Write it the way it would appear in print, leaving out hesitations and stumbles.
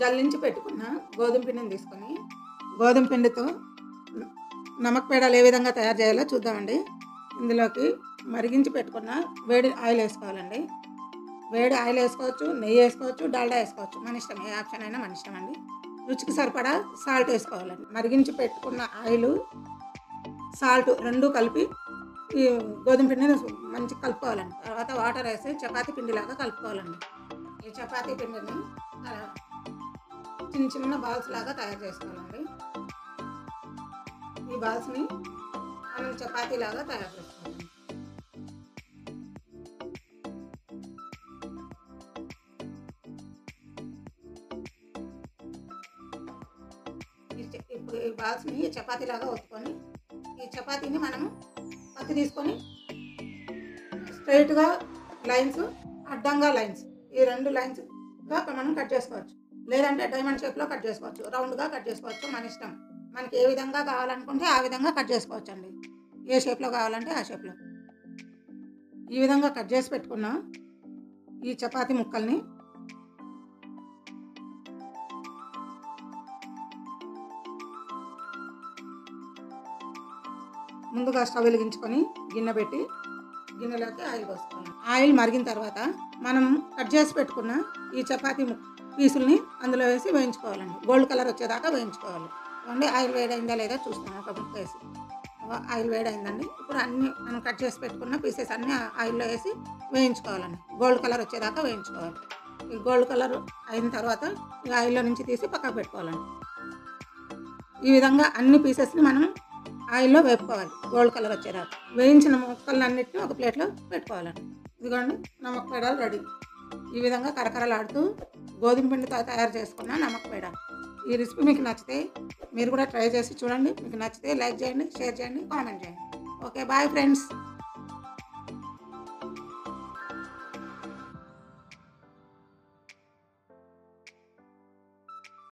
జల్లించి పెట్టుకున్న గోధుమ పిండిని తీసుకొని గోధుమ పిండితో నమక్ పేడాలు ఏ విధంగా తయారు చేయాలో చూద్దామండి. ఇందులోకి మరిగించి పెట్టుకున్న వేడి ఆయిల్ వేసుకోవాలండి. వేడి ఆయిల్ వేసుకోవచ్చు, నెయ్యి వేసుకోవచ్చు, డాల్డా వేసుకోవచ్చు, మన ఇష్టం. ఏ ఆప్షన్ అయినా మన ఇష్టం అండి. రుచికి సరిపడా సాల్ట్ వేసుకోవాలండి. మరిగించి పెట్టుకున్న ఆయిల్, సాల్ట్ రెండు కలిపి ఈ గోధుమ పిండిని మంచిగా కలుపుకోవాలండి. తర్వాత వాటర్ వేసి చపాతీ పిండిలాగా కలుపుకోవాలండి. ఈ చపాతీ పిండిని చిన్న చిన్న బాల్స్ లాగా తయారు చేసుకోవాలండి. ఈ బాల్స్ని మనం చపాతీ లాగా తయారు చేసుకోవాలి. ఇప్పుడు ఈ బాల్స్ని చపాతీ లాగా ఒత్తుకొని ఈ చపాతీని మనము పత్తి తీసుకొని స్ట్రైట్గా లైన్స్, అడ్డంగా లైన్స్, ఈ రెండు లైన్స్గా మనం కట్ చేసుకోవచ్చు. లేదంటే డైమండ్ షేప్లో కట్ చేసుకోవచ్చు, రౌండ్గా కట్ చేసుకోవచ్చు, మన ఇష్టం. మనకి ఏ విధంగా కావాలనుకుంటే ఆ విధంగా కట్ చేసుకోవచ్చు అండి. ఏ షేప్లో కావాలంటే ఆ షేప్లో. ఈ విధంగా కట్ చేసి పెట్టుకున్న ఈ చపాతీ ముక్కల్ని ముందుగా స్టవ్ వెలిగించుకొని గిన్నె పెట్టి గిన్నెలోకి ఆయిల్ పోసుకోవాలి. ఆయిల్ మరిగిన తర్వాత మనం కట్ చేసి పెట్టుకున్న ఈ చపాతీ పీసుల్ని అందులో వేసి వేయించుకోవాలండి. గోల్డ్ కలర్ వచ్చేదాకా వేయించుకోవాలి. అంటే ఆయిల్ వేడైందా లేదా చూస్తాం. ఒక ముక్క వేసి ఆయిల్ వేడైందండి. ఇప్పుడు అన్ని మనం కట్ చేసి పెట్టుకున్న పీసెస్ అన్నీ ఆయిల్లో వేసి వేయించుకోవాలండి. గోల్డ్ కలర్ వచ్చేదాకా వేయించుకోవాలి. ఈ గోల్డ్ కలర్ అయిన తర్వాత ఈ ఆయిల్లో నుంచి తీసి పక్కకు పెట్టుకోవాలండి. ఈ విధంగా అన్ని పీసెస్ని మనం ఆయిల్లో వేపుకోవాలి గోల్డ్ కలర్ వచ్చేదాకా. వేయించిన ముక్కలన్నిటిని ఒక ప్లేట్లో పెట్టుకోవాలండి. ఇదిగోండి నమక్ పేడాలు రెడీ. ఈ విధంగా కరకరలాడుతూ గోధుమ పిండితో తయారు చేసుకున్న నమక్ పేడాలు. ఈ రెసిపీ మీకు నచ్చితే మీరు కూడా ట్రై చేసి చూడండి. మీకు నచ్చితే లైక్ చేయండి, షేర్ చేయండి, కామెంట్ చేయండి. Okay, bye friends.